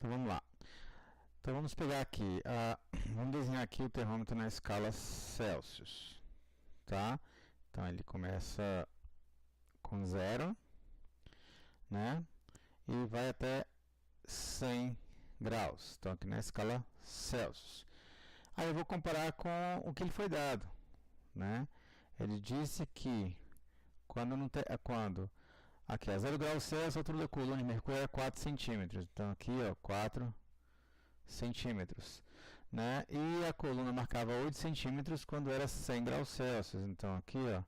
Então vamos lá. Então vamos pegar aqui, vamos desenhar aqui o termômetro na escala Celsius, tá? Então ele começa com 0, né? E vai até 100 graus. Então aqui na escala Celsius. Aí eu vou comparar com o que ele foi dado, né? Ele disse que quando aqui é 0 graus Celsius, a altura da coluna de mercúrio é 4 centímetros. Então aqui, ó, 4 centímetros, né? E a coluna marcava 8 centímetros quando era 100 graus Celsius. Então aqui, ó,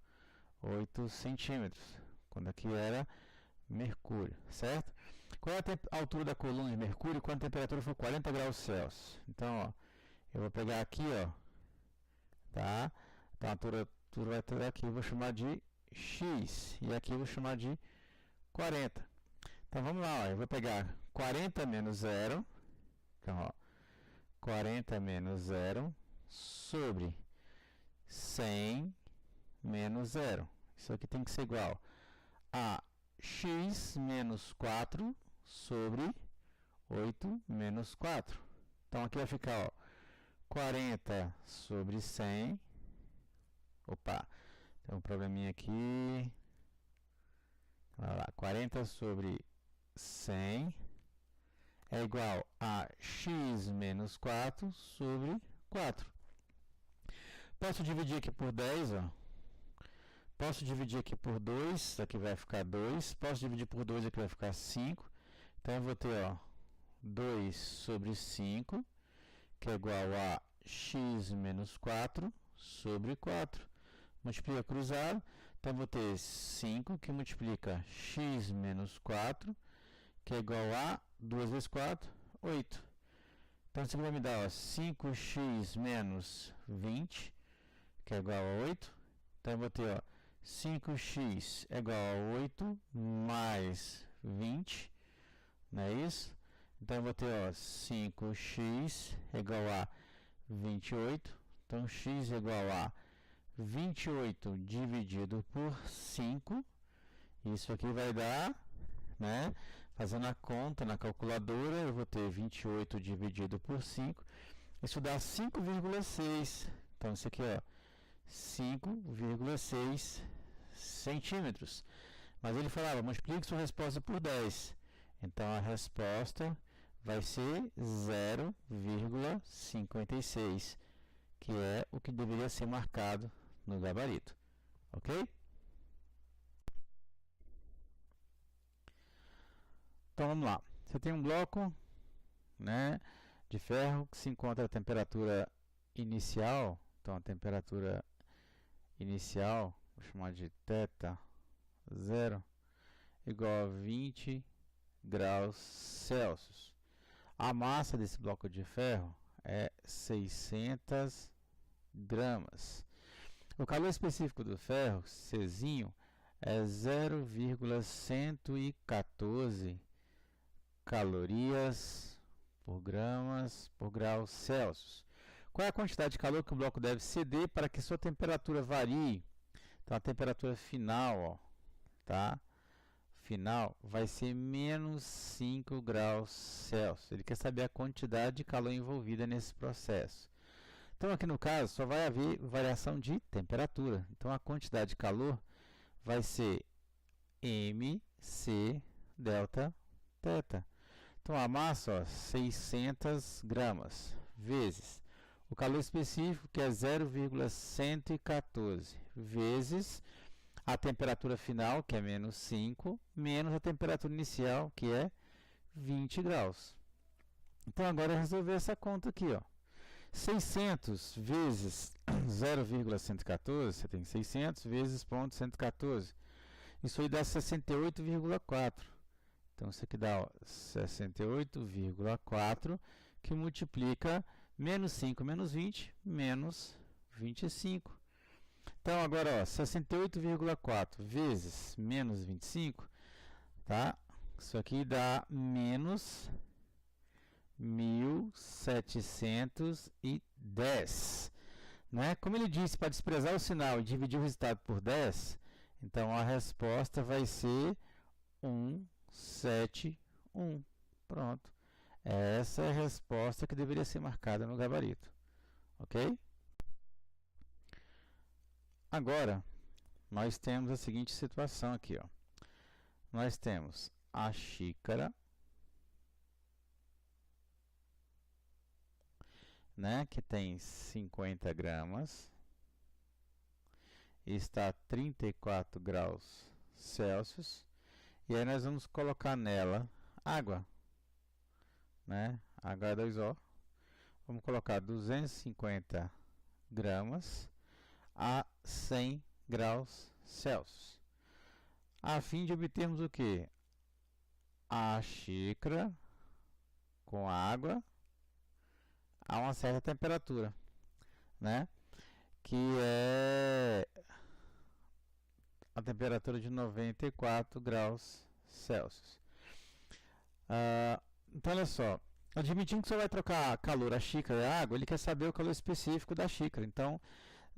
8 centímetros, quando aqui era mercúrio, certo? Qual é a altura da coluna de mercúrio quando a temperatura for 40 graus Celsius? Então, ó, eu vou pegar aqui, ó, tá? Então a altura vai ter aqui, eu vou chamar de X, e aqui eu vou chamar de 40. Então vamos lá, ó, eu vou pegar 40 menos 0, então, ó, 40 menos 0 sobre 100 menos 0. Isso aqui tem que ser igual a x menos 4 sobre 8 menos 4. Então aqui vai ficar, ó, 40 sobre 100. Opa, tem um probleminha aqui. Olha lá, 40 sobre 100 é igual a x menos 4 sobre 4. Posso dividir aqui por 10, ó. Posso dividir aqui por 2, aqui vai ficar 2. Posso dividir por 2, aqui vai ficar 5. Então eu vou ter, ó, 2 sobre 5, que é igual a x menos 4 sobre 4. Multiplica cruzado, então eu vou ter 5 que multiplica x menos 4, que é igual a 2 vezes 4, 8. Então isso aqui vai me dar, ó, 5x menos 20, que é igual a 8. Então eu vou ter, ó, 5x é igual a 8 mais 20, não é isso? Então eu vou ter, ó, 5x é igual a 28. Então x é igual a 28 dividido por 5. Isso aqui vai dar, né? Fazendo a conta na calculadora, eu vou ter 28 dividido por 5. Isso dá 5,6. Então isso aqui, ó, 5,6 centímetros. Mas ele falava, multiplique sua resposta por 10. Então a resposta vai ser 0,56, que é o que deveria ser marcado no gabarito. Ok? Então vamos lá. Você tem um bloco, né, de ferro que se encontra a temperatura inicial. Então a temperatura inicial, vou chamar de θ 0, igual a 20 graus Celsius. A massa desse bloco de ferro é 600 gramas. O calor específico do ferro, Czinho, é 0,114 calorias por gramas por grau Celsius. Qual é a quantidade de calor que o bloco deve ceder para que sua temperatura varie? Então a temperatura final, ó, tá? Final vai ser menos 5 graus Celsius. Ele quer saber a quantidade de calor envolvida nesse processo. Então aqui no caso só vai haver variação de temperatura. Então a quantidade de calor vai ser mc delta θ. Então a massa, ó, 600 gramas vezes o calor específico, que é 0,114, vezes a temperatura final, que é menos 5, menos a temperatura inicial, que é 20 graus. Então agora é resolver essa conta aqui, ó. 600 vezes 0,114, você tem 600 vezes 0,114. Isso aí dá 68,4. Então isso aqui dá 68,4, que multiplica menos 5 menos 20, menos 25. Então agora, 68,4 vezes menos 25, tá? Isso aqui dá menos 1710, né? Como ele disse, para desprezar o sinal e dividir o resultado por 10, então a resposta vai ser 171. Pronto. Essa é a resposta que deveria ser marcada no gabarito. Ok? Agora, nós temos a seguinte situação aqui, ó. Nós temos a xícara, né, que tem 50 gramas, está a 34 graus Celsius, e aí nós vamos colocar nela água, né, H2O, vamos colocar 250 gramas a 100 graus Celsius, a fim de obtermos o que? A xícara com água a uma certa temperatura, né? Que é a temperatura de 94 graus Celsius. Então, olha só, admitindo que você vai trocar calor, a xícara e a água, ele quer saber o calor específico da xícara. Então,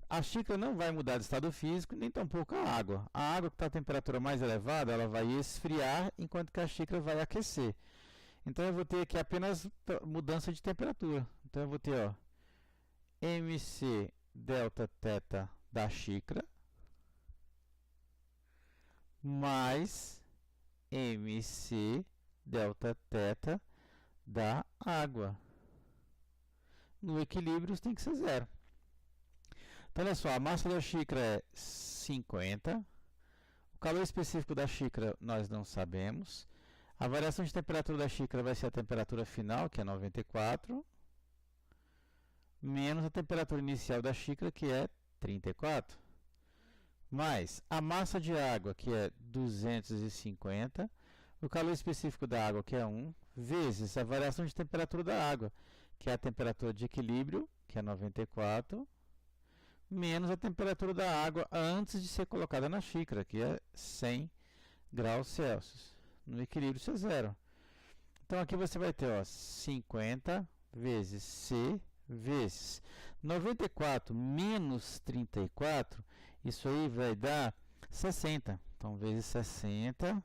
a xícara não vai mudar de estado físico, nem tampouco a água. A água que está a temperatura mais elevada, ela vai esfriar, enquanto que a xícara vai aquecer. Então, eu vou ter aqui apenas mudança de temperatura. Então, eu vou ter, ó, MC delta θ da xícara mais MC delta θ da água. No equilíbrio, tem que ser zero. Então, olha só, a massa da xícara é 50. O calor específico da xícara nós não sabemos. A variação de temperatura da xícara vai ser a temperatura final, que é 94, menos a temperatura inicial da xícara, que é 34, mais a massa de água, que é 250, o calor específico da água, que é 1, vezes a variação de temperatura da água, que é a temperatura de equilíbrio, que é 94, menos a temperatura da água antes de ser colocada na xícara, que é 100 graus Celsius. No equilíbrio, isso é zero. Então, aqui você vai ter, ó, 50 vezes C vezes 94 menos 34, isso aí vai dar 60. Então, vezes 60,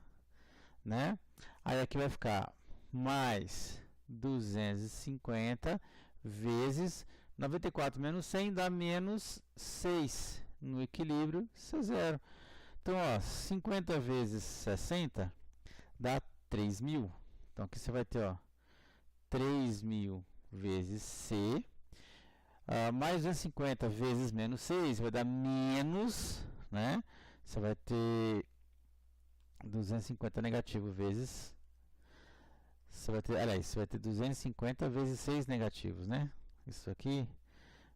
né? Aí aqui vai ficar mais 250 vezes 94 menos 100 dá menos 6. No equilíbrio, isso é zero. Então, ó, 50 vezes 60 dá 3.000. Então, aqui você vai ter, ó, 3.000 vezes C, mais 250 vezes menos 6 vai dar menos, né? Você vai ter 250 negativo vezes, você vai ter, aliás, você vai ter 250 vezes 6 negativos, né? Isso aqui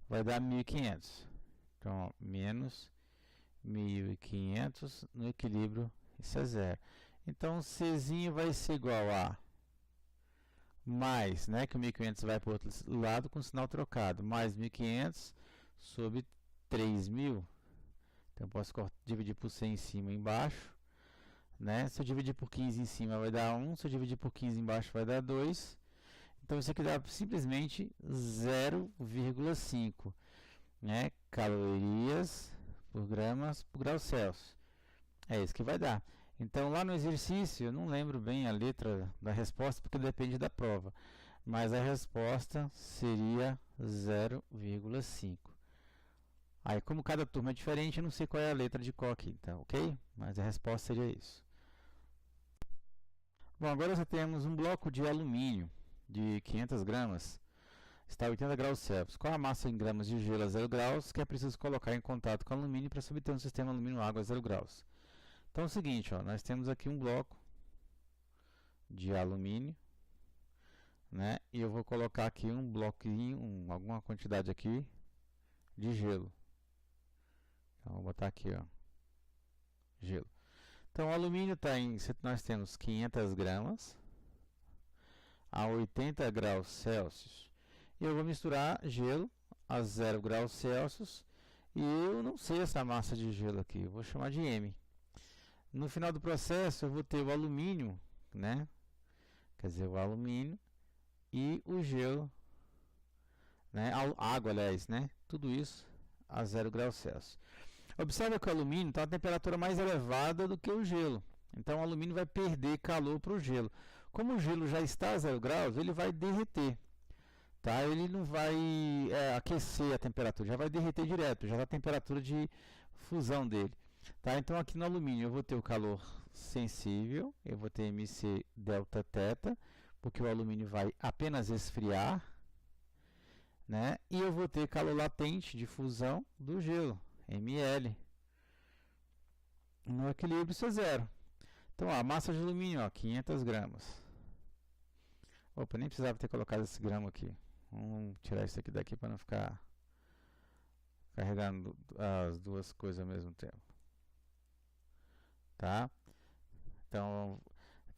vai dar 1.500. Então, ó, menos 1.500 no equilíbrio, isso é zero. Então, Czinho vai ser igual a mais, né, que o 1.500 vai para o outro lado com o sinal trocado, mais 1.500 sobre 3.000. Então, eu posso dividir por 100 em cima e embaixo, né? Se eu dividir por 15 em cima vai dar 1, se eu dividir por 15 embaixo vai dar 2. Então, isso aqui dá simplesmente 0,5, né, calorias por gramas por grau Celsius. É isso que vai dar. Então, lá no exercício, eu não lembro bem a letra da resposta, porque depende da prova. Mas a resposta seria 0,5. Aí, como cada turma é diferente, eu não sei qual é a letra de qual aqui, tá, ok? Mas a resposta seria isso. Bom, agora já temos um bloco de alumínio de 500 gramas. Está a 80 graus Celsius. Qual a massa em gramas de gelo a 0 graus que é preciso colocar em contato com o alumínio para se obter um sistema alumínio-água a 0 graus? Então é o seguinte, ó, nós temos aqui um bloco de alumínio, né? E eu vou colocar aqui um bloquinho, alguma quantidade aqui de gelo. Então vou botar aqui, ó, gelo. Então o alumínio está em, nós temos 500 gramas a 80 graus Celsius. E eu vou misturar gelo a 0 graus Celsius. E eu não sei essa massa de gelo aqui, eu vou chamar de M. No final do processo eu vou ter o alumínio, né? Quer dizer, o alumínio e o gelo, né? A água, aliás, né? Tudo isso a 0 graus Celsius. Observa que o alumínio está a temperatura mais elevada do que o gelo. Então o alumínio vai perder calor para o gelo. Como o gelo já está a 0 graus, ele vai derreter. Tá? Ele não vai aquecer a temperatura, já vai derreter direto, já está a temperatura de fusão dele. Tá? Então aqui no alumínio eu vou ter o calor sensível, eu vou ter MC delta θ, porque o alumínio vai apenas esfriar, né? E eu vou ter calor latente de fusão do gelo, mL. No equilíbrio isso é zero. Então a massa de alumínio, ó, 500 gramas. Opa, nem precisava ter colocado esse grama aqui. Vamos tirar isso aqui daqui para não ficar carregando as duas coisas ao mesmo tempo. Tá? Então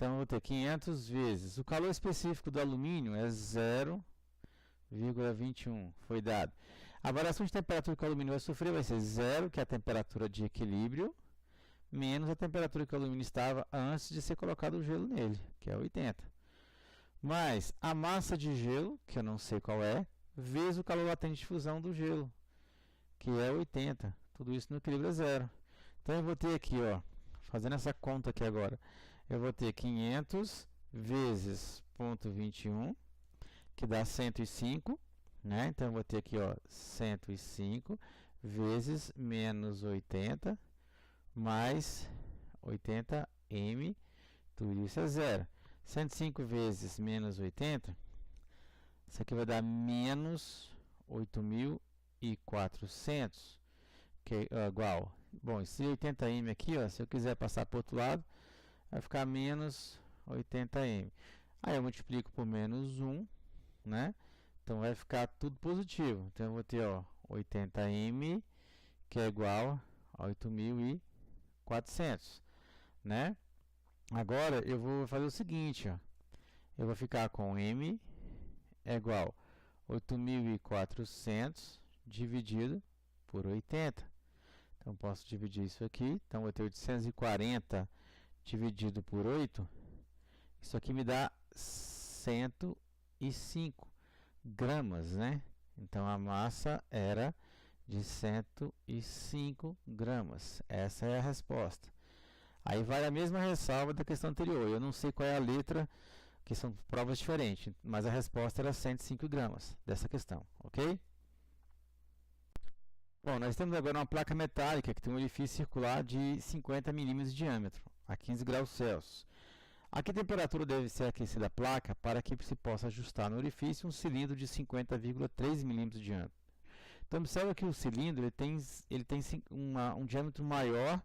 eu vou ter 500 vezes. O calor específico do alumínio é 0,21. Foi dado. A variação de temperatura que o alumínio vai sofrer vai ser 0, que é a temperatura de equilíbrio, menos a temperatura que o alumínio estava antes de ser colocado o gelo nele, que é 80. Mais a massa de gelo, que eu não sei qual é, vezes o calor latente de fusão do gelo, que é 80. Tudo isso no equilíbrio é zero. Então eu vou ter aqui, ó, fazendo essa conta aqui agora, eu vou ter 500 vezes 0,21, que dá 105, né? Então eu vou ter aqui, ó, 105 vezes menos 80 mais 80m, tudo isso é zero. 105 vezes menos 80, isso aqui vai dar menos 8.400, que é igual. Bom, esse 80m aqui, ó, se eu quiser passar para o outro lado, vai ficar menos 80m. Aí eu multiplico por menos 1, né? Então vai ficar tudo positivo. Então eu vou ter, ó, 80m, que é igual a 8.400, né? Agora eu vou fazer o seguinte, ó. Eu vou ficar com M é igual a 8.400 dividido por 80. Então posso dividir isso aqui. Então vou ter 840 dividido por 8. Isso aqui me dá 105 gramas, né? Então a massa era de 105 gramas. Essa é a resposta. Aí vai a mesma ressalva da questão anterior. Eu não sei qual é a letra, que são provas diferentes, mas a resposta era 105 gramas dessa questão, ok? Bom, nós temos agora uma placa metálica que tem um orifício circular de 50 milímetros de diâmetro, a 15 graus Celsius. A que temperatura deve ser aquecida a placa para que se possa ajustar no orifício um cilindro de 50,3 milímetros de diâmetro? Então, observa que o cilindro ele tem um diâmetro maior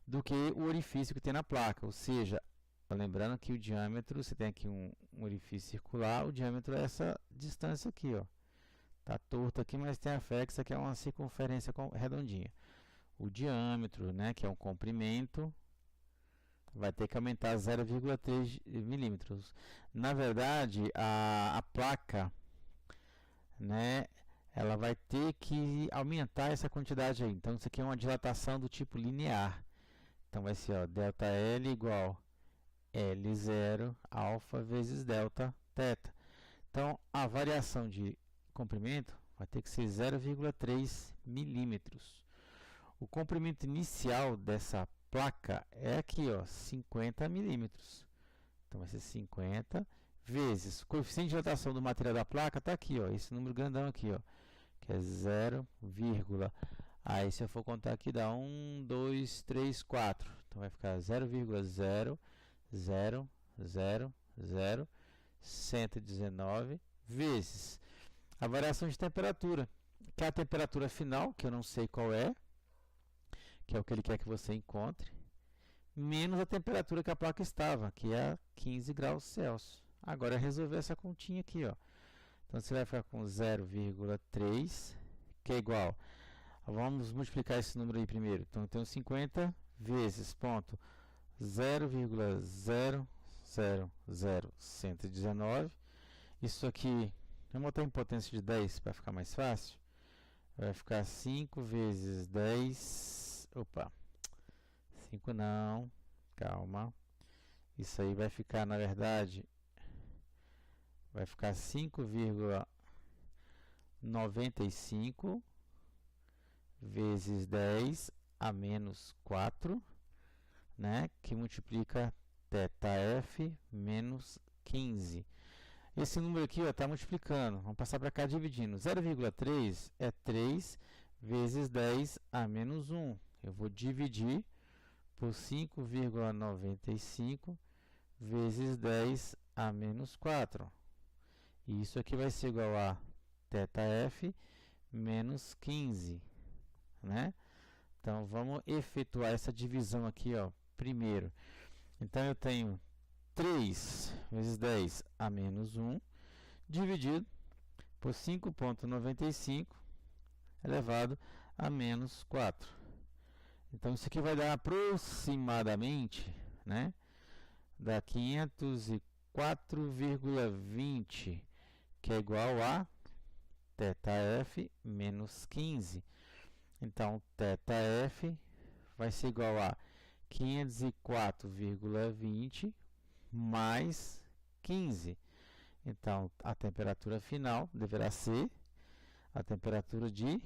do que o orifício que tem na placa, ou seja, lembrando que o diâmetro, você tem aqui um orifício circular, o diâmetro é essa distância aqui, ó. Tá torto aqui, mas tem a fé que isso aqui é uma circunferência redondinha. O diâmetro, né, que é um comprimento, vai ter que aumentar 0,3 milímetros. Na verdade, a placa, né, ela vai ter que aumentar essa quantidade aí. Então, isso aqui é uma dilatação do tipo linear. Então vai ser, ó, ΔL igual L0 alfa vezes delta θ. Então a variação de comprimento vai ter que ser 0,3 milímetros. O comprimento inicial dessa placa é aqui, ó, 50 milímetros. Então vai ser 50 vezes o coeficiente de dilatação do material da placa está aqui, ó, esse número grandão aqui, ó, que é 0, aí se eu for contar aqui dá 1, 2, 3, 4. Então vai ficar 0,0000119 vezes a variação de temperatura, que é a temperatura final, que eu não sei qual é, que é o que ele quer que você encontre, menos a temperatura que a placa estava, que é 15 graus Celsius. Agora é resolver essa continha aqui, ó. Então você vai ficar com 0,3, que é igual. Vamos multiplicar esse número aí primeiro. Então eu tenho 50 vezes ponto 0,000119. Isso aqui, vamos botar em potência de 10 para ficar mais fácil. Vai ficar 5 vezes 10. Opa, 5 não, calma. Isso aí vai ficar, na verdade, vai ficar 5,95 vezes 10 a menos 4, né, que multiplica θf menos 15. Esse número aqui está multiplicando. Vamos passar para cá dividindo. 0,3 é 3 vezes 10 a menos 1. Eu vou dividir por 5,95 vezes 10 a menos 4. E isso aqui vai ser igual a θf menos 15, né? Então, vamos efetuar essa divisão aqui, ó, primeiro. Então, eu tenho 3 vezes 10 a menos 1, dividido por 5,95 elevado a menos 4. Então, isso aqui vai dar aproximadamente, né, dá 504,20, que é igual a θf menos 15. Então, θf vai ser igual a 504,20 mais 15. Então, a temperatura final deverá ser a temperatura de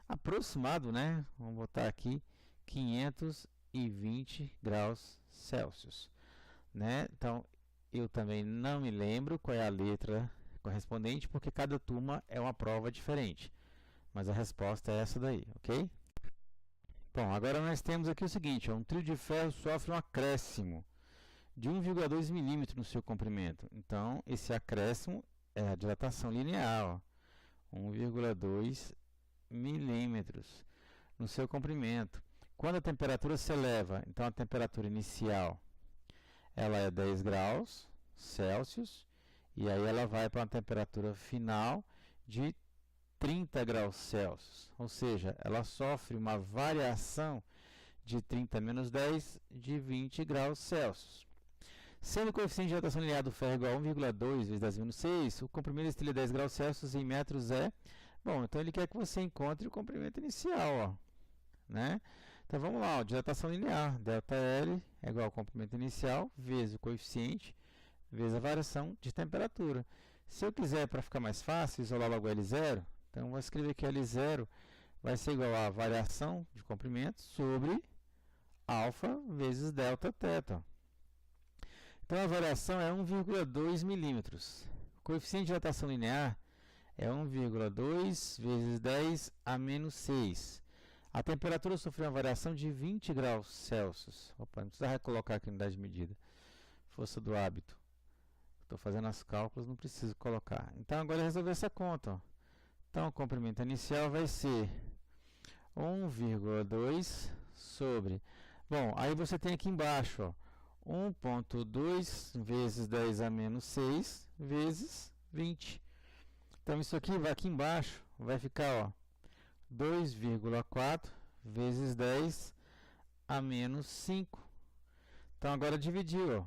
aproximado, né? Vamos botar aqui 520 graus Celsius, né? Então, eu também não me lembro qual é a letra correspondente, porque cada turma é uma prova diferente. Mas a resposta é essa daí, ok? Bom, agora nós temos aqui o seguinte, ó, um trio de ferro sofre um acréscimo de 1,2 milímetro no seu comprimento. Então, esse acréscimo é a dilatação linear, 1,2 milímetros no seu comprimento. Quando a temperatura se eleva, então a temperatura inicial ela é 10 graus Celsius, e aí ela vai para uma temperatura final de 30 graus Celsius, ou seja, ela sofre uma variação de 30 menos 10 de 20 graus Celsius. Sendo o coeficiente de dilatação linear do ferro igual a 1,2 vezes 10 menos 6, o comprimento desse trilho 10 graus Celsius em metros é... Bom, então ele quer que você encontre o comprimento inicial, ó, né? Então vamos lá, ó, dilatação linear, ΔL é igual ao comprimento inicial vezes o coeficiente vezes a variação de temperatura. Se eu quiser, para ficar mais fácil, isolar logo L0, então eu vou escrever que L0 vai ser igual a variação de comprimento sobre alfa vezes delta θ. Então a variação é 1,2 milímetros. O coeficiente de dilatação linear é 1,2 vezes 10 a menos 6. A temperatura sofreu uma variação de 20 graus Celsius. Opa, não precisa recolocar aqui a unidade de medida. Força do hábito. Estou fazendo os cálculos, não preciso colocar. Então agora resolver essa conta, ó. Então o comprimento inicial vai ser 1,2 sobre... Bom, aí você tem aqui embaixo, ó, 1,2 vezes 10 a menos 6 vezes 20. Então isso aqui vai aqui embaixo, vai ficar 2,4 vezes 10 a menos 5. Então agora dividir,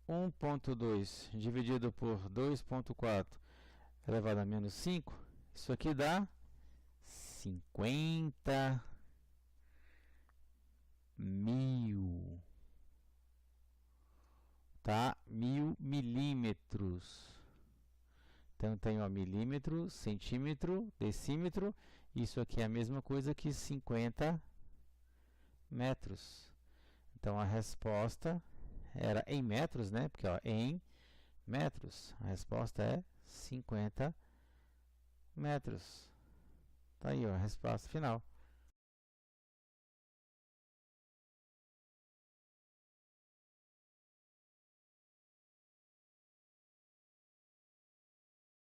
1,2 dividido por 2,4 elevado a menos 5, isso aqui dá 50 mil, tá? 1000 milímetros. Então tem milímetro, centímetro, decímetro. Isso aqui é a mesma coisa que 50 metros. Então a resposta era em metros, né? Porque em metros. A resposta é 50 metros. Tá aí, a resposta final.